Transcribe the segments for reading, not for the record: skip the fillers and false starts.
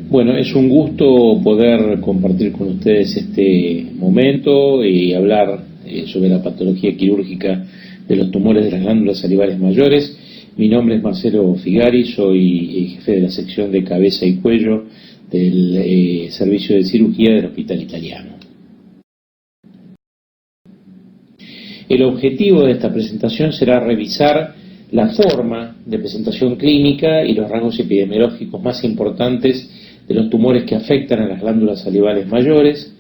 Bueno, es un gusto poder compartir con ustedes este momento y hablar sobre la patología quirúrgica de los tumores de las glándulas salivales mayores. Mi nombre es Marcelo Figari, soy jefe de la sección de cabeza y cuello del servicio de cirugía del Hospital Italiano. El objetivo de esta presentación será revisar la forma de presentación clínica y los rasgos epidemiológicos más importantes de los tumores que afectan a las glándulas salivales mayores.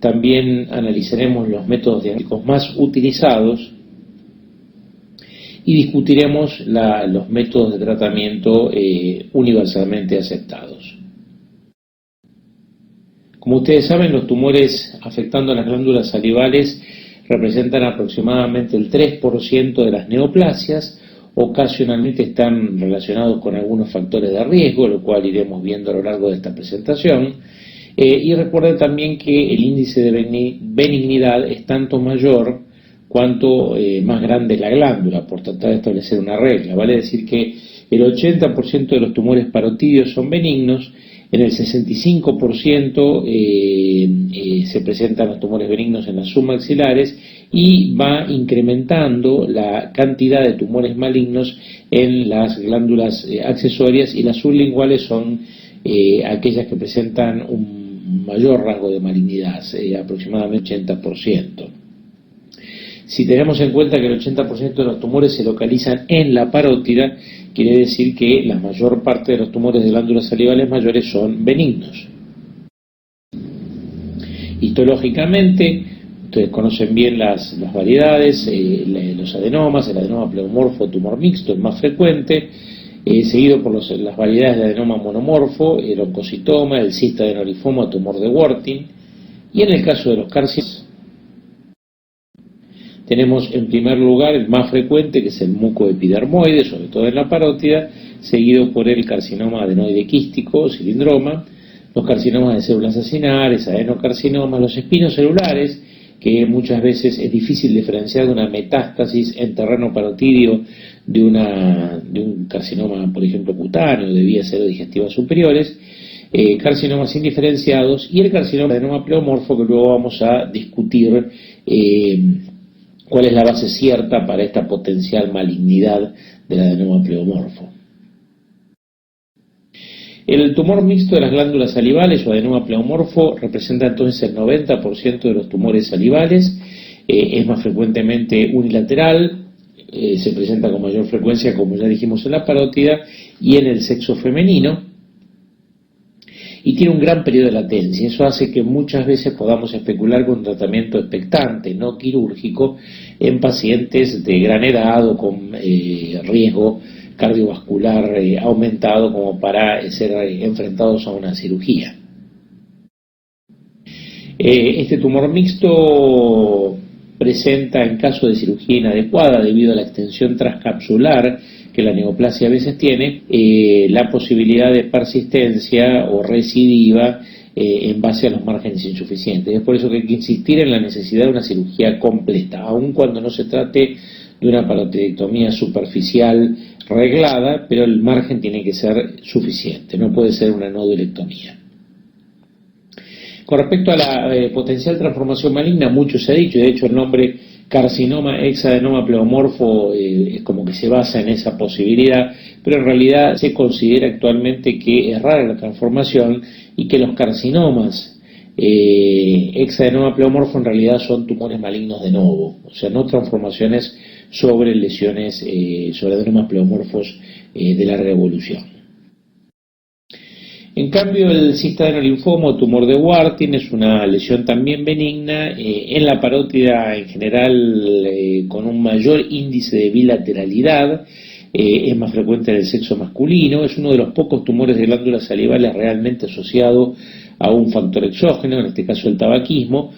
También analizaremos los métodos diagnósticos más utilizados y discutiremos los métodos de tratamiento universalmente aceptados. Como ustedes saben, los tumores afectando a las glándulas salivales representan aproximadamente el 3% de las neoplasias. Ocasionalmente están relacionados con algunos factores de riesgo, lo cual iremos viendo a lo largo de esta presentación. Y recuerden también que el índice de benignidad es tanto mayor cuanto más grande es la glándula, por tratar de establecer una regla. Vale decir que el 80% de los tumores parotidios son benignos, en el 65% se presentan los tumores benignos en las submaxilares y va incrementando la cantidad de tumores malignos en las glándulas accesorias, y las sublinguales son aquellas que presentan un mayor rasgo de malignidad, aproximadamente 80%. Si tenemos en cuenta que el 80% de los tumores se localizan en la parótida, quiere decir que la mayor parte de los tumores de glándulas salivales mayores son benignos. Histológicamente, ustedes conocen bien las variedades, los adenomas, el adenoma pleomorfo, tumor mixto, el más frecuente, seguido por las variedades de adenoma monomorfo, el oncocitoma, el cistadenolifoma, tumor de Warthin, y en el caso de los carcinomas, tenemos en primer lugar el más frecuente, que es el mucoepidermoide, sobre todo en la parótida, seguido por el carcinoma adenoide quístico, cilindroma, los carcinomas de células acinares, adenocarcinomas, los espinocelulares, que muchas veces es difícil diferenciar de una metástasis en terreno parotidio de un carcinoma, por ejemplo, cutáneo, de vías aerodigestivas superiores, carcinomas indiferenciados, y el carcinoma de adenoma pleomorfo, que luego vamos a discutir cuál es la base cierta para esta potencial malignidad del adenoma pleomorfo. El tumor mixto de las glándulas salivales o adenoma pleomorfo representa entonces el 90% de los tumores salivales, es más frecuentemente unilateral, se presenta con mayor frecuencia, como ya dijimos, en la parótida y en el sexo femenino, y tiene un gran periodo de latencia. Eso hace que muchas veces podamos especular con un tratamiento expectante, no quirúrgico, en pacientes de gran edad o con riesgo cardiovascular aumentado como para ser enfrentados a una cirugía. Este tumor mixto presenta, en caso de cirugía inadecuada debido a la extensión transcapsular que la neoplasia a veces tiene, la posibilidad de persistencia o recidiva en base a los márgenes insuficientes. Es por eso que hay que insistir en la necesidad de una cirugía completa, aun cuando no se trate de una parotidectomía superficial reglada, pero el margen tiene que ser suficiente, no puede ser una nodulectomía. Con respecto a la potencial transformación maligna, mucho se ha dicho, de hecho el nombre carcinoma hexadenoma pleomorfo es como que se basa en esa posibilidad, pero en realidad se considera actualmente que es rara la transformación y que los carcinomas hexadenoma pleomorfo en realidad son tumores malignos de novo, o sea, no transformaciones sobre lesiones, sobre adenomas pleomorfos de larga evolución. En cambio, el cistadenolifoma o tumor de Warthin es una lesión también benigna, en la parótida en general con un mayor índice de bilateralidad, es más frecuente en el sexo masculino, es uno de los pocos tumores de glándulas salivales realmente asociado a un factor exógeno, en este caso el tabaquismo,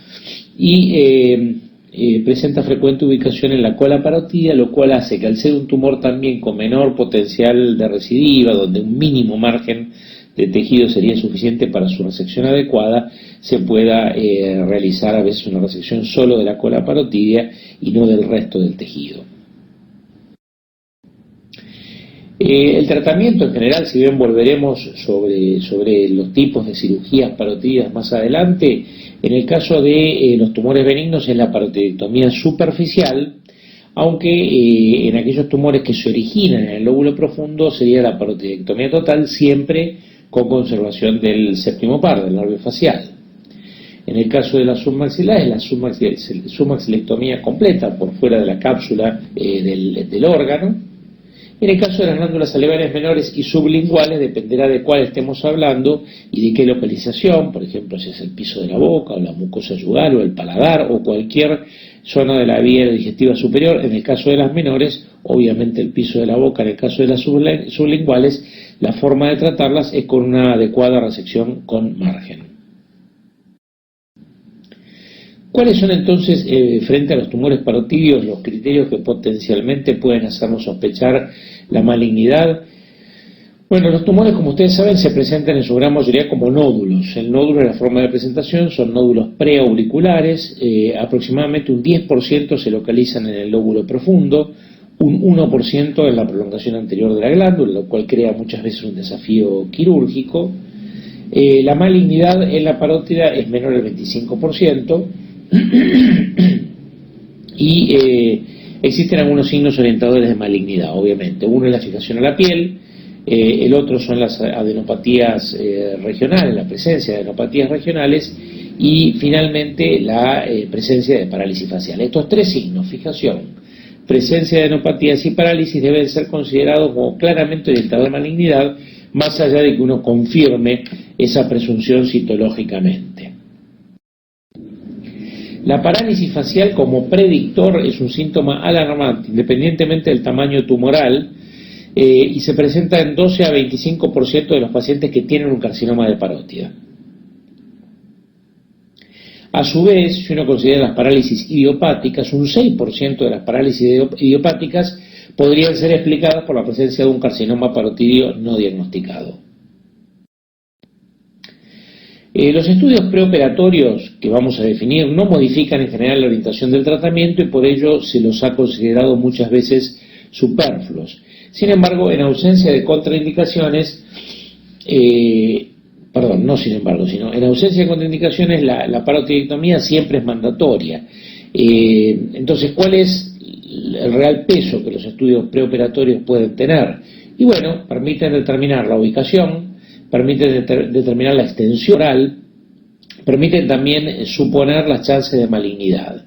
y presenta frecuente ubicación en la cola parotidia, lo cual hace que al ser un tumor también con menor potencial de recidiva, donde un mínimo margen de tejido sería suficiente para su resección adecuada, se pueda realizar a veces una resección solo de la cola parotidia y no del resto del tejido. El tratamiento en general, si bien volveremos sobre los tipos de cirugías parotídeas más adelante, en el caso de los tumores benignos es la parotidiectomía superficial, aunque en aquellos tumores que se originan en el lóbulo profundo sería la parotidiectomía total, siempre con conservación del séptimo par, del nervio facial. En el caso de la submaxilar es la submaxilectomía completa por fuera de la cápsula del órgano. En el caso de las glándulas salivales menores y sublinguales dependerá de cuál estemos hablando y de qué localización, por ejemplo si es el piso de la boca o la mucosa yugal o el paladar o cualquier zona de la vía digestiva superior. En el caso de las menores, obviamente el piso de la boca. En el caso de las sublinguales, la forma de tratarlas es con una adecuada resección con margen. ¿Cuáles son entonces, frente a los tumores parotídeos, los criterios que potencialmente pueden hacernos sospechar la malignidad? Bueno, los tumores, como ustedes saben, se presentan en su gran mayoría como nódulos. El nódulo, en la forma de presentación, son nódulos preauriculares, aproximadamente un 10% se localizan en el lóbulo profundo, un 1% en la prolongación anterior de la glándula, lo cual crea muchas veces un desafío quirúrgico. La malignidad en la parótida es menor al 25%, y existen algunos signos orientadores de malignidad, obviamente. Uno es la fijación a la piel, el otro son las adenopatías regionales, la presencia de adenopatías regionales, y finalmente la presencia de parálisis facial. Estos tres signos, fijación, presencia de adenopatías y parálisis, deben ser considerados como claramente orientadores de malignidad, más allá de que uno confirme esa presunción citológicamente. La parálisis facial como predictor es un síntoma alarmante, independientemente del tamaño tumoral, y se presenta en 12 a 25% de los pacientes que tienen un carcinoma de parótida. A su vez, si uno considera las parálisis idiopáticas, un 6% de las parálisis idiopáticas podrían ser explicadas por la presencia de un carcinoma parotídeo no diagnosticado. Los estudios preoperatorios que vamos a definir no modifican en general la orientación del tratamiento y por ello se los ha considerado muchas veces superfluos. Sin embargo, en ausencia de contraindicaciones, en ausencia de contraindicaciones la parotidiectomía siempre es mandatoria. Entonces, ¿cuál es el real peso que los estudios preoperatorios pueden tener? Y bueno, permiten determinar la ubicación, permiten determinar la extensión oral, permiten también suponer las chances de malignidad.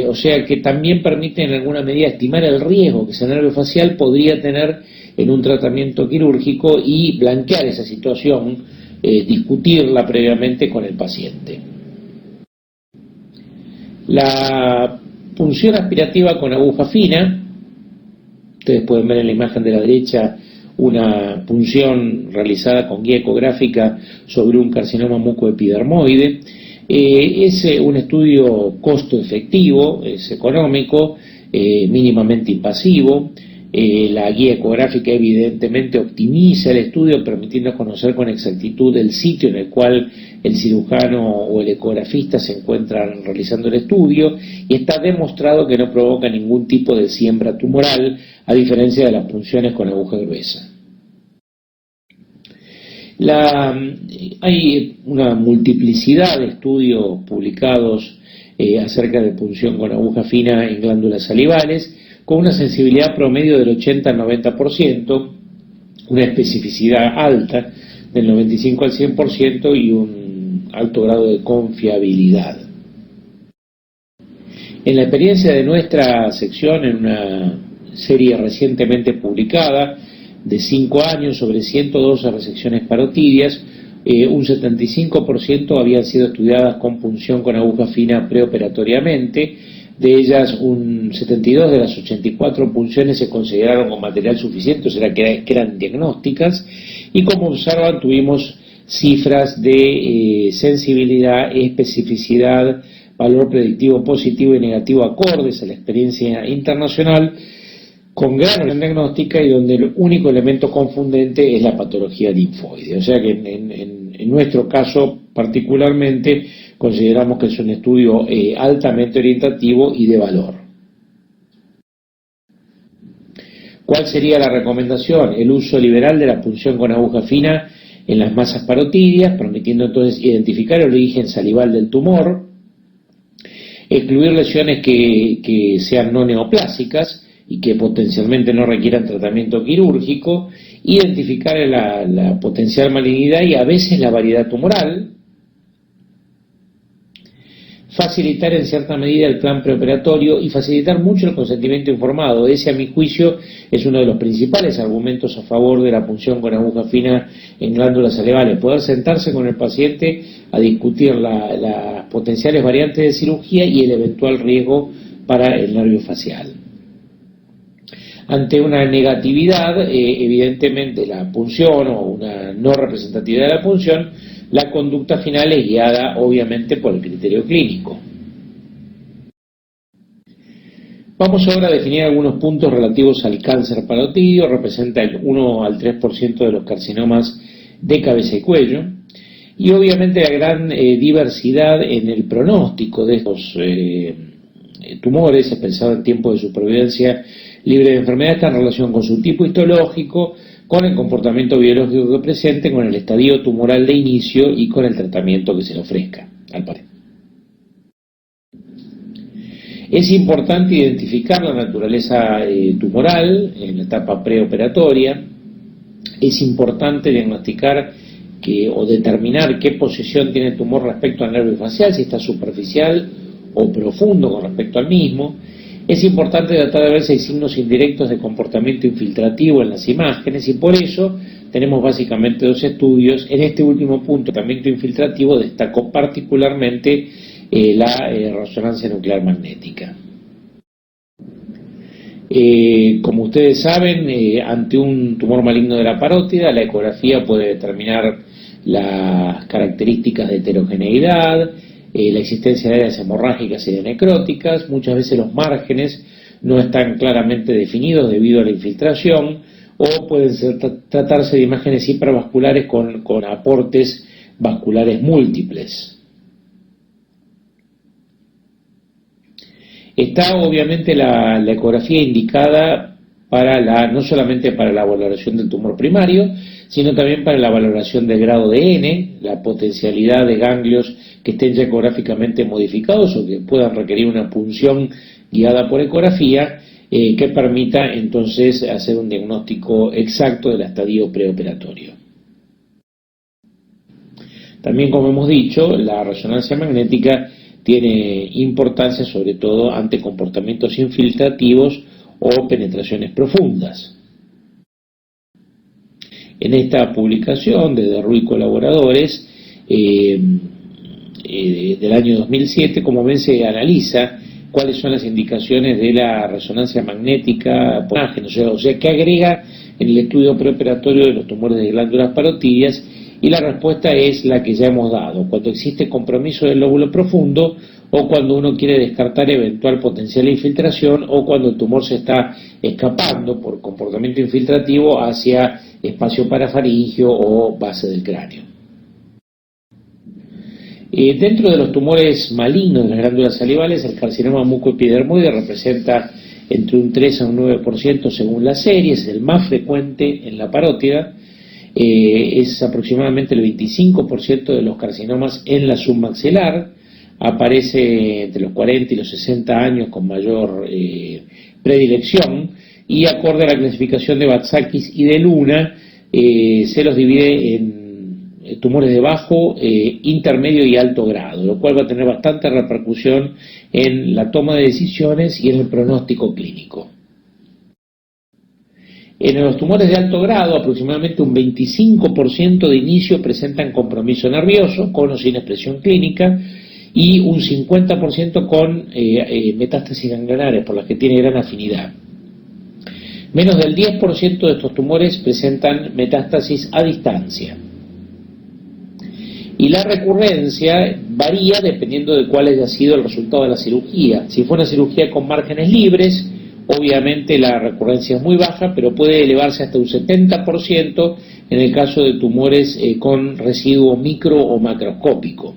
O sea que también permiten en alguna medida estimar el riesgo que ese nervio facial podría tener en un tratamiento quirúrgico y blanquear esa situación, discutirla previamente con el paciente. La punción aspirativa con aguja fina, ustedes pueden ver en la imagen de la derecha una punción realizada con guía ecográfica sobre un carcinoma mucoepidermoide. Es un estudio costo efectivo, es económico, mínimamente invasivo. La guía ecográfica evidentemente optimiza el estudio, permitiendo conocer con exactitud el sitio en el cual el cirujano o el ecografista se encuentran realizando el estudio, y está demostrado que no provoca ningún tipo de siembra tumoral, a diferencia de las punciones con aguja gruesa. Hay una multiplicidad de estudios publicados acerca de punción con aguja fina en glándulas salivales, con una sensibilidad promedio del 80 al 90%, una especificidad alta del 95 al 100% y un alto grado de confiabilidad. En la experiencia de nuestra sección, en una serie recientemente publicada de 5 años sobre 112 resecciones parotídeas, un 75% habían sido estudiadas con punción con aguja fina preoperatoriamente. De ellas, un 72 de las 84 punciones se consideraron con material suficiente, o sea que eran diagnósticas, y como observan tuvimos cifras de sensibilidad, especificidad, valor predictivo positivo y negativo acordes a la experiencia internacional, con gran diagnóstica y donde el único elemento confundente es la patología linfoide. O sea que en nuestro caso particularmente consideramos que es un estudio altamente orientativo y de valor. ¿Cuál sería la recomendación? El uso liberal de la punción con aguja fina en las masas parotídeas, permitiendo entonces identificar el origen salival del tumor, excluir lesiones que sean no neoplásicas y que potencialmente no requieran tratamiento quirúrgico, identificar la potencial malignidad y a veces la variedad tumoral, facilitar en cierta medida el plan preoperatorio y facilitar mucho el consentimiento informado. Ese, a mi juicio, es uno de los principales argumentos a favor de la punción con aguja fina en glándulas salivales. Poder sentarse con el paciente a discutir las potenciales variantes de cirugía y el eventual riesgo para el nervio facial. Ante una negatividad, evidentemente la punción o una no representatividad de la punción, la conducta final es guiada obviamente por el criterio clínico. Vamos ahora a definir algunos puntos relativos al cáncer parotídeo. Representa el 1 al 3% de los carcinomas de cabeza y cuello. Y obviamente la gran diversidad en el pronóstico de estos tumores, expresado en tiempo de supervivencia libre de enfermedad, está en relación con su tipo histológico, con el comportamiento biológico que presente, con el estadio tumoral de inicio y con el tratamiento que se le ofrezca al paciente. Es importante identificar la naturaleza tumoral en la etapa preoperatoria. Es importante diagnosticar o determinar qué posición tiene el tumor respecto al nervio facial, si está superficial o profundo con respecto al mismo. Es importante tratar de ver si hay signos indirectos de comportamiento infiltrativo en las imágenes, y por eso tenemos básicamente dos estudios. En este último punto, tratamiento infiltrativo, destacó particularmente la resonancia nuclear magnética. Como ustedes saben, ante un tumor maligno de la parótida, la ecografía puede determinar las características de heterogeneidad, la existencia de áreas hemorrágicas y de necróticas. Muchas veces los márgenes no están claramente definidos debido a la infiltración, o pueden tratarse de imágenes hipervasculares con aportes vasculares múltiples. Está obviamente la ecografía indicada no solamente para la valoración del tumor primario, sino también para la valoración del grado de N, la potencialidad de ganglios que estén ya ecográficamente modificados o que puedan requerir una punción guiada por ecografía, que permita entonces hacer un diagnóstico exacto del estadio preoperatorio. También, como hemos dicho, la resonancia magnética tiene importancia sobre todo ante comportamientos infiltrativos o penetraciones profundas. En esta publicación de Ruy y colaboradores del año 2007, como ven, se analiza cuáles son las indicaciones de la resonancia magnética por imagen, o sea, qué agrega en el estudio preoperatorio de los tumores de glándulas parotídeas, y la respuesta es la que ya hemos dado: cuando existe compromiso del lóbulo profundo, o cuando uno quiere descartar eventual potencial infiltración, o cuando el tumor se está escapando por comportamiento infiltrativo hacia espacio parafaringio o base del cráneo. Dentro de los tumores malignos de las glándulas salivales, el carcinoma mucoepidermoide representa entre un 3 a un 9% según la serie, es el más frecuente en la parótida. Es aproximadamente el 25% de los carcinomas en la submaxilar. Aparece entre los 40 y los 60 años con mayor predilección, y acorde a la clasificación de Batsakis y de Luna, se los divide en tumores de bajo, intermedio y alto grado, lo cual va a tener bastante repercusión en la toma de decisiones y en el pronóstico clínico. En los tumores de alto grado, aproximadamente un 25% de inicio presentan compromiso nervioso, con o sin expresión clínica, y un 50% con metástasis ganglionares, por las que tiene gran afinidad. Menos del 10% de estos tumores presentan metástasis a distancia. Y la recurrencia varía dependiendo de cuál haya sido el resultado de la cirugía. Si fue una cirugía con márgenes libres, obviamente la recurrencia es muy baja, pero puede elevarse hasta un 70% en el caso de tumores con residuo micro o macroscópico.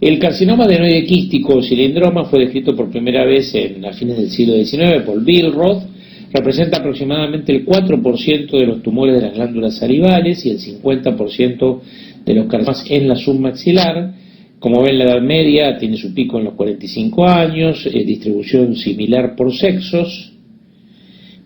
El carcinoma adenoide quístico o cilindroma fue descrito por primera vez a fines del siglo XIX por Billroth. Representa aproximadamente el 4% de los tumores de las glándulas salivales y el 50% de los carcinomas en la submaxilar. Como ven, la edad media tiene su pico en los 45 años, distribución similar por sexos,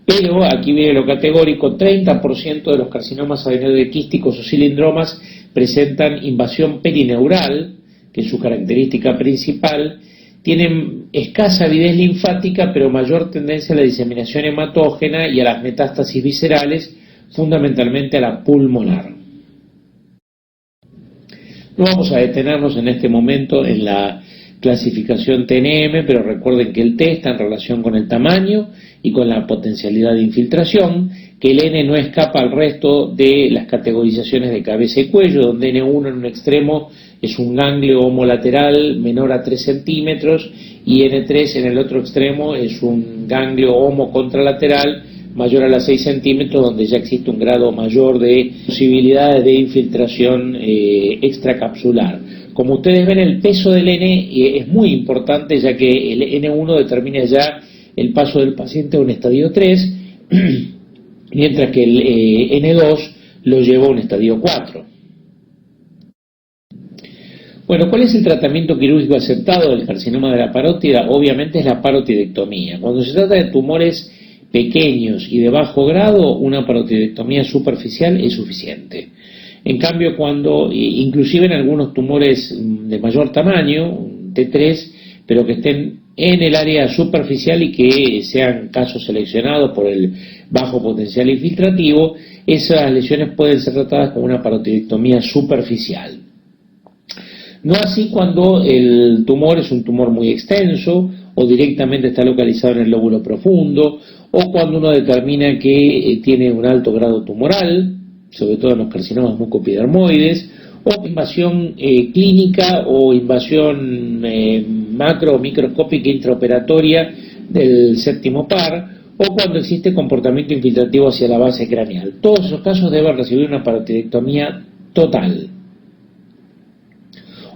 pero aquí viene lo categórico: 30% de los carcinomas adenoidequísticos o cilindromas presentan invasión perineural, que es su característica principal. Tienen escasa avidez linfática, pero mayor tendencia a la diseminación hematógena y a las metástasis viscerales, fundamentalmente a la pulmonar. No vamos a detenernos en este momento en la clasificación TNM, pero recuerden que el T está en relación con el tamaño y con la potencialidad de infiltración, que el N no escapa al resto de las categorizaciones de cabeza y cuello, donde N1 en un extremo es un ganglio homolateral menor a 3 centímetros y N3 en el otro extremo es un ganglio homocontralateral mayor a las 6 centímetros, donde ya existe un grado mayor de posibilidades de infiltración extracapsular. Como ustedes ven, el peso del N es muy importante, ya que el N1 determina ya el paso del paciente a un estadio 3, mientras que el N2 lo lleva a un estadio 4. Bueno, ¿cuál es el tratamiento quirúrgico aceptado del carcinoma de la parótida? Obviamente es la parotidectomía. Cuando se trata de tumores pequeños y de bajo grado, una parotidectomía superficial es suficiente. En cambio, cuando, inclusive en algunos tumores de mayor tamaño, T3, pero que estén en el área superficial y que sean casos seleccionados por el bajo potencial infiltrativo, esas lesiones pueden ser tratadas con una parotidectomía superficial. No así cuando el tumor es un tumor muy extenso o directamente está localizado en el lóbulo profundo, o cuando uno determina que tiene un alto grado tumoral, sobre todo en los carcinomas mucoepidermoides, o invasión clínica o invasión macro o microscópica intraoperatoria del séptimo par, o cuando existe comportamiento infiltrativo hacia la base craneal. Todos esos casos deben recibir una parotidectomía total.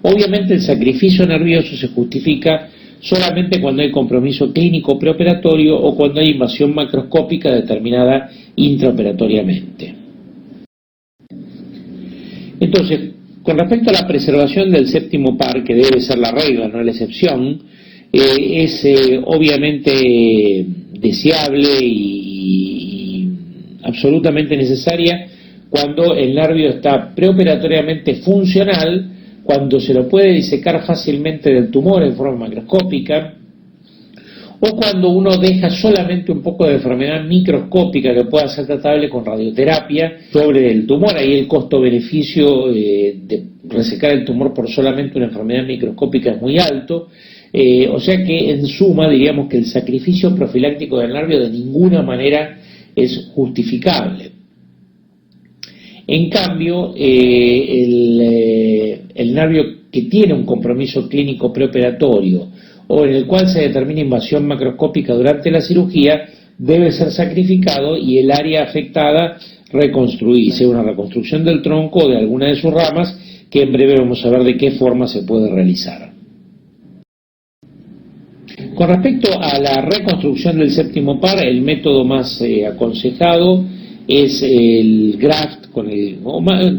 Obviamente el sacrificio nervioso se justifica solamente cuando hay compromiso clínico preoperatorio o cuando hay invasión macroscópica determinada intraoperatoriamente. Entonces, con respecto a la preservación del séptimo par, que debe ser la regla, no la excepción, es obviamente deseable y absolutamente necesaria cuando el nervio está preoperatoriamente funcional, cuando se lo puede disecar fácilmente del tumor en forma macroscópica, o cuando uno deja solamente un poco de enfermedad microscópica que pueda ser tratable con radioterapia sobre el tumor. Ahí el costo-beneficio de resecar el tumor por solamente una enfermedad microscópica es muy alto, o sea que en suma diríamos que el sacrificio profiláctico del nervio de ninguna manera es justificable. En cambio, el nervio que tiene un compromiso clínico preoperatorio o en el cual se determina invasión macroscópica durante la cirugía debe ser sacrificado y el área afectada reconstruirse, una reconstrucción del tronco o de alguna de sus ramas, que en breve vamos a ver de qué forma se puede realizar. Con respecto a la reconstrucción del séptimo par, el método más aconsejado es el graft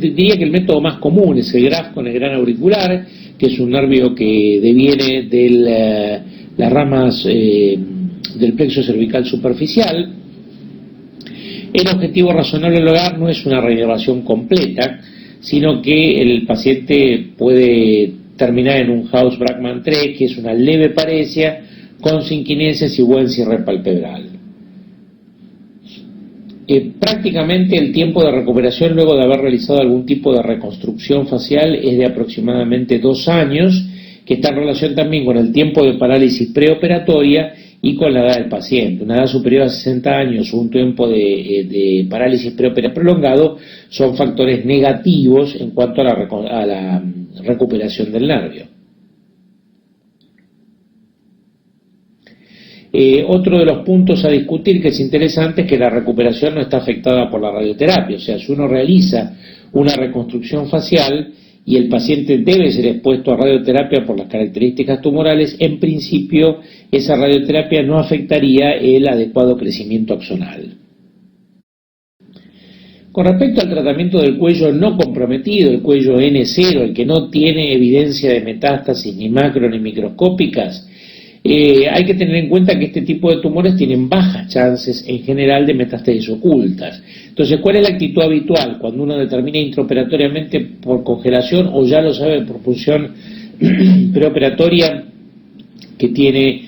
diría que el método más común es el graft con el gran auricular, que es un nervio que deviene de las ramas del plexo cervical superficial. El objetivo razonable del hogar no es una reinervación completa, sino que el paciente puede terminar en un House-Brackmann 3, que es una leve paresia con sinquinesis y buen cierre palpebral. Prácticamente el tiempo de recuperación luego de haber realizado algún tipo de reconstrucción facial es de aproximadamente 2 años, que está en relación también con el tiempo de parálisis preoperatoria y con la edad del paciente. Una edad superior a 60 años o un tiempo de parálisis preoperatoria prolongado son factores negativos en cuanto a la recuperación del nervio. Otro de los puntos a discutir que es interesante es que la recuperación no está afectada por la radioterapia. O sea, si uno realiza una reconstrucción facial y el paciente debe ser expuesto a radioterapia por las características tumorales, en principio esa radioterapia no afectaría el adecuado crecimiento axonal. Con respecto al tratamiento del cuello no comprometido, el cuello N0, el que no tiene evidencia de metástasis ni macro ni microscópicas, hay que tener en cuenta que este tipo de tumores tienen bajas chances en general de metástasis ocultas. Entonces, ¿cuál es la actitud habitual cuando uno determina intraoperatoriamente por congelación o ya lo sabe por punción preoperatoria que tiene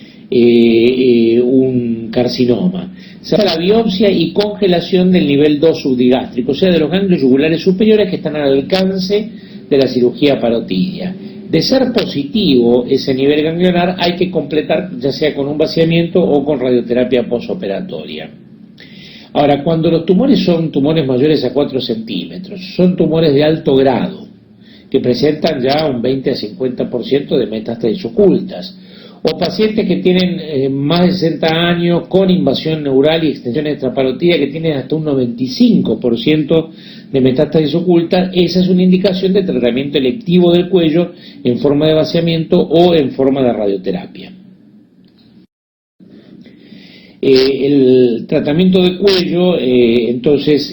un carcinoma? Se hace la biopsia y congelación del nivel 2 subdigástrico, o sea, de los ganglios yugulares superiores que están al alcance de la cirugía parotidia. De ser positivo ese nivel ganglionar, hay que completar ya sea con un vaciamiento o con radioterapia posoperatoria. Ahora, cuando los tumores son tumores mayores a 4 centímetros, son tumores de alto grado, que presentan ya un 20 a 50% de metástasis ocultas, o pacientes que tienen más de 60 años con invasión neural y extensión extraparotídea que tienen hasta un 95% de metástasis oculta, esa es una indicación de tratamiento electivo del cuello en forma de vaciamiento o en forma de radioterapia. El tratamiento de cuello, entonces,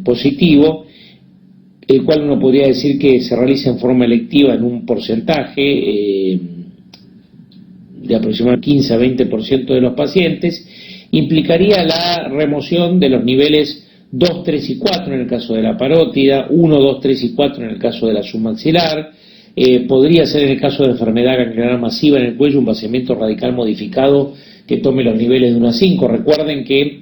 positivo, el cual uno podría decir que se realiza en forma electiva en un porcentaje de aproximadamente 15 a 20% de los pacientes, implicaría la remoción de los niveles 2, 3 y 4 en el caso de la parótida, 1, 2, 3 y 4 en el caso de la submaxilar, podría ser en el caso de enfermedad ganglionar masiva en el cuello un vaciamiento radical modificado que tome los niveles de 1 a 5. Recuerden que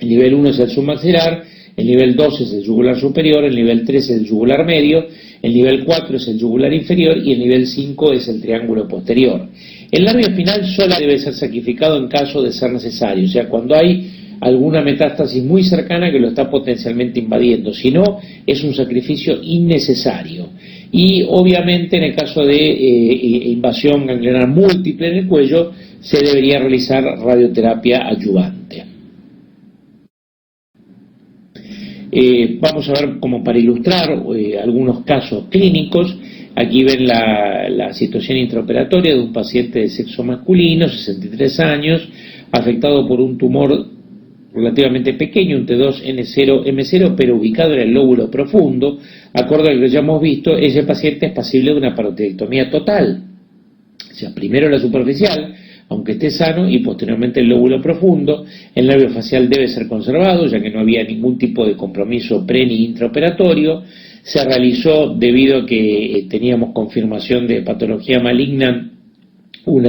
el nivel 1 es el submaxilar, el nivel 2 es el yugular superior, el nivel 3 es el yugular medio, el nivel 4 es el yugular inferior y el nivel 5 es el triángulo posterior. El labio espinal solo debe ser sacrificado en caso de ser necesario, o sea, cuando hay alguna metástasis muy cercana que lo está potencialmente invadiendo, si no, es un sacrificio innecesario. Y obviamente en el caso de invasión ganglionar múltiple en el cuello, se debería realizar radioterapia adyuvante. Vamos a ver, como para ilustrar algunos casos clínicos. Aquí ven la situación intraoperatoria de un paciente de sexo masculino, 63 años, afectado por un tumor relativamente pequeño, un T2N0M0, pero ubicado en el lóbulo profundo. Acorde a lo que ya hemos visto, ese paciente es pasible de una parotidectomía total. O sea, primero la superficial, aunque esté sano, y posteriormente el lóbulo profundo. El nervio facial debe ser conservado, ya que no había ningún tipo de compromiso pre ni intraoperatorio. Se realizó, debido a que teníamos confirmación de patología maligna, un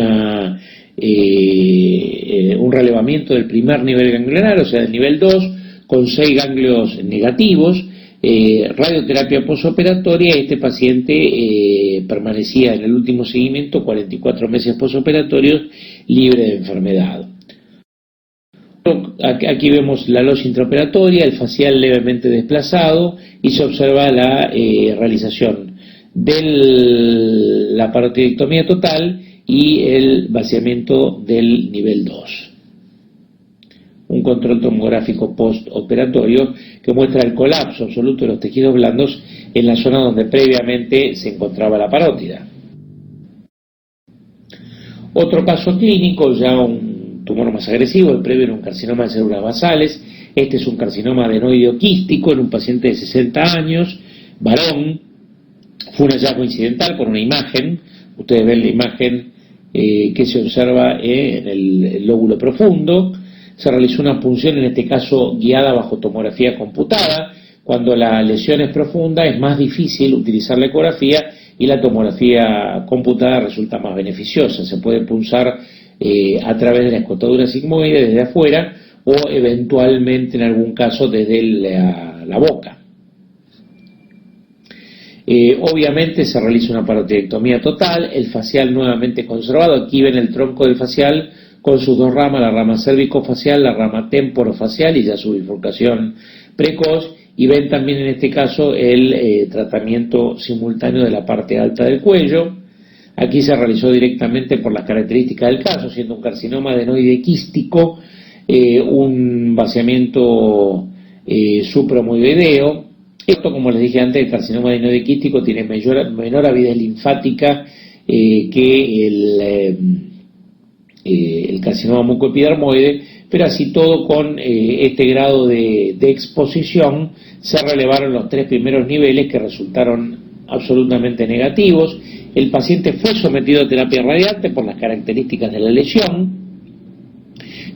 relevamiento del primer nivel ganglionar, o sea, del nivel 2, con 6 ganglios negativos, radioterapia posoperatoria. Este paciente permanecía en el último seguimiento 44 meses posoperatorios libre de enfermedad. Aquí vemos la losa intraoperatoria, el facial levemente desplazado, y se observa la realización de la parotidectomía total y el vaciamiento del nivel 2. Un control tomográfico postoperatorio que muestra el colapso absoluto de los tejidos blandos en la zona donde previamente se encontraba la parótida. Otro caso clínico, ya un tumor más agresivo, el previo era un carcinoma de células basales. Este es un carcinoma adenoideo quístico en un paciente de 60 años, varón. Fue un hallazgo incidental por una imagen. Ustedes ven la imagen que se observa en el lóbulo profundo. Se realizó una punción, en este caso guiada bajo tomografía computada. Cuando la lesión es profunda es más difícil utilizar la ecografía y la tomografía computada resulta más beneficiosa. Se puede punzar a través de la escotadura sigmoide desde afuera o eventualmente en algún caso desde la boca. Obviamente se realiza una parotidectomía total, el facial nuevamente conservado. Aquí ven el tronco del facial con sus dos ramas, la rama cérvico-facial, la rama temporofacial y ya su bifurcación precoz, y ven también en este caso el tratamiento simultáneo de la parte alta del cuello. Aquí se realizó directamente por las características del caso, siendo un carcinoma adenoide quístico, un vaciamiento supraomoidoideo, Esto, como les dije antes, el carcinoma adenoide quístico tiene menor avidez linfática que el carcinoma mucoepidermoide, pero así todo, con este grado de exposición se relevaron los 3 primeros niveles, que resultaron absolutamente negativos. El paciente fue sometido a terapia radiante por las características de la lesión,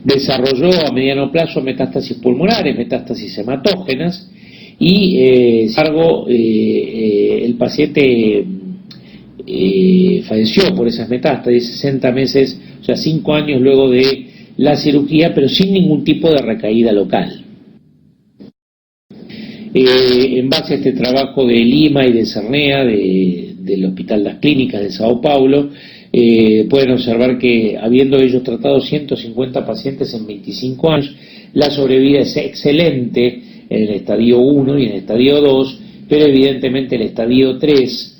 desarrolló a mediano plazo metástasis pulmonares, metástasis hematógenas, y sin embargo el paciente falleció por esas metástasis 60 meses, o sea 5 años luego de la cirugía, pero sin ningún tipo de recaída local. En base a este trabajo de Lima y de Cernea, del Hospital Das Clínicas de Sao Paulo, pueden observar que, habiendo ellos tratado 150 pacientes en 25 años, la sobrevida es excelente en el estadio 1 y en el estadio 2, pero evidentemente el estadio 3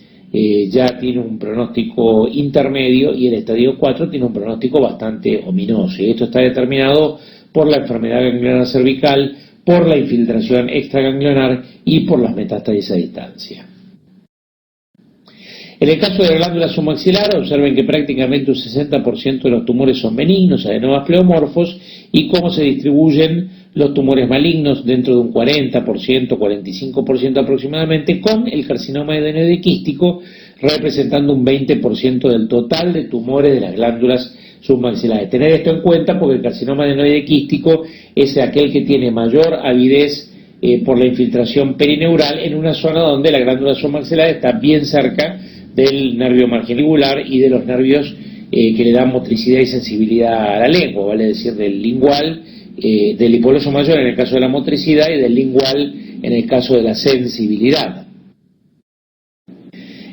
ya tiene un pronóstico intermedio, y el estadio 4 tiene un pronóstico bastante ominoso, y esto está determinado por la enfermedad ganglionar cervical, por la infiltración extraganglionar y por las metástasis a distancia. En el caso de la glándula submaxilar, observen que prácticamente un 60% de los tumores son benignos, adenomas pleomorfos, y cómo se distribuyen los tumores malignos dentro de un 40%, 45% aproximadamente, con el carcinoma adenoide quístico representando un 20% del total de tumores de las glándulas submaxilares. Tener esto en cuenta porque el carcinoma adenoide quístico es aquel que tiene mayor avidez por la infiltración perineural en una zona donde la glándula submaxilar está bien cerca del nervio marginal y de los nervios que le dan motricidad y sensibilidad a la lengua, vale decir, del lingual, del hipoglosso mayor en el caso de la motricidad y del lingual en el caso de la sensibilidad.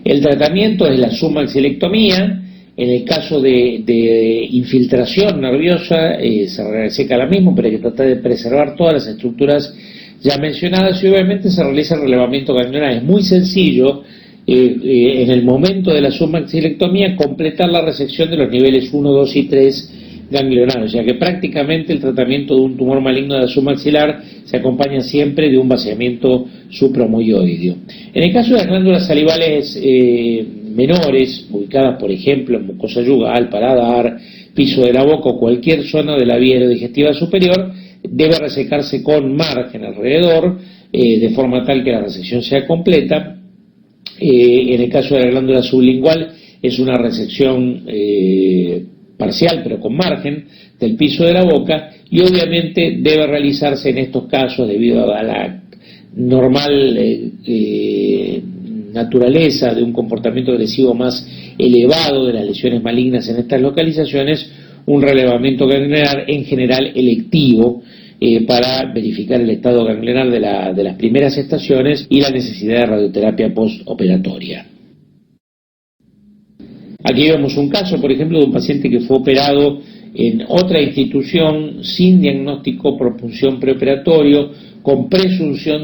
El tratamiento es la submaxilectomía. En el caso de infiltración nerviosa se reseca la misma, pero hay que tratar de preservar todas las estructuras ya mencionadas, y obviamente se realiza el relevamiento ganglionar. Es muy sencillo en el momento de la submaxilectomía completar la resección de los niveles 1, 2 y 3 ganglionarios, ya que prácticamente el tratamiento de un tumor maligno de la submaxilar se acompaña siempre de un vaciamiento supramucoideo. En el caso de las glándulas salivales menores, ubicadas por ejemplo en mucosa yugal, paladar, piso de la boca o cualquier zona de la vía aerodigestiva superior, debe resecarse con margen alrededor, de forma tal que la resección sea completa. En el caso de la glándula sublingual es una resección parcial pero con margen del piso de la boca, y obviamente debe realizarse en estos casos, debido a la normal naturaleza de un comportamiento agresivo más elevado de las lesiones malignas en estas localizaciones, un relevamiento ganglionar en general electivo para verificar el estado ganglionar de las primeras estaciones y la necesidad de radioterapia postoperatoria. Aquí vemos un caso, por ejemplo, de un paciente que fue operado en otra institución sin diagnóstico por punción preoperatorio, con presunción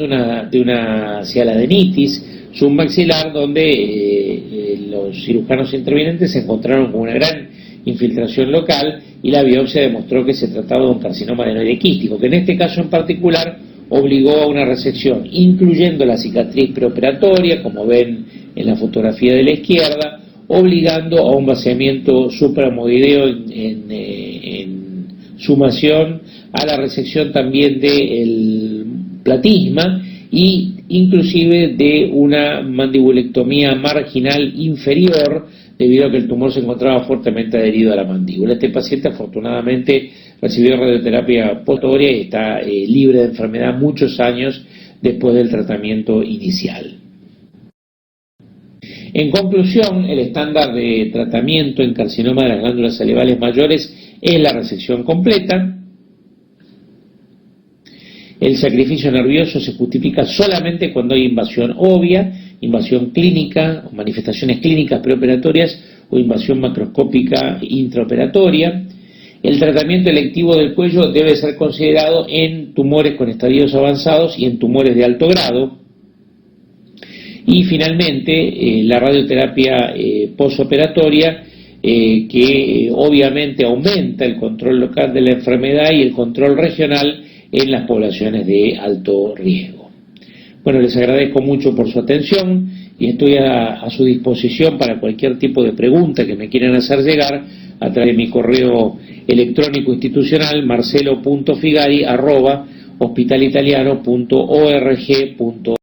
de una cialadenitis submaxilar, donde los cirujanos intervinientes se encontraron con una gran infiltración local, y la biopsia demostró que se trataba de un carcinoma adenoide quístico, que en este caso en particular obligó a una resección, incluyendo la cicatriz preoperatoria, como ven en la fotografía de la izquierda, obligando a un vaciamiento supramoideo en sumación a la resección también del platisma, y inclusive de una mandibulectomía marginal inferior, debido a que el tumor se encontraba fuertemente adherido a la mandíbula. Este paciente afortunadamente recibió radioterapia postoperatoria y está libre de enfermedad muchos años después del tratamiento inicial. En conclusión, el estándar de tratamiento en carcinoma de las glándulas salivales mayores es la resección completa. El sacrificio nervioso se justifica solamente cuando hay invasión obvia, invasión clínica, o manifestaciones clínicas preoperatorias, o invasión macroscópica intraoperatoria. El tratamiento electivo del cuello debe ser considerado en tumores con estadios avanzados y en tumores de alto grado. Y finalmente, la radioterapia postoperatoria, que obviamente aumenta el control local de la enfermedad y el control regional en las poblaciones de alto riesgo. Bueno, les agradezco mucho por su atención y estoy a su disposición para cualquier tipo de pregunta que me quieran hacer llegar a través de mi correo electrónico institucional marcelo.figari@hospitalitaliano.org.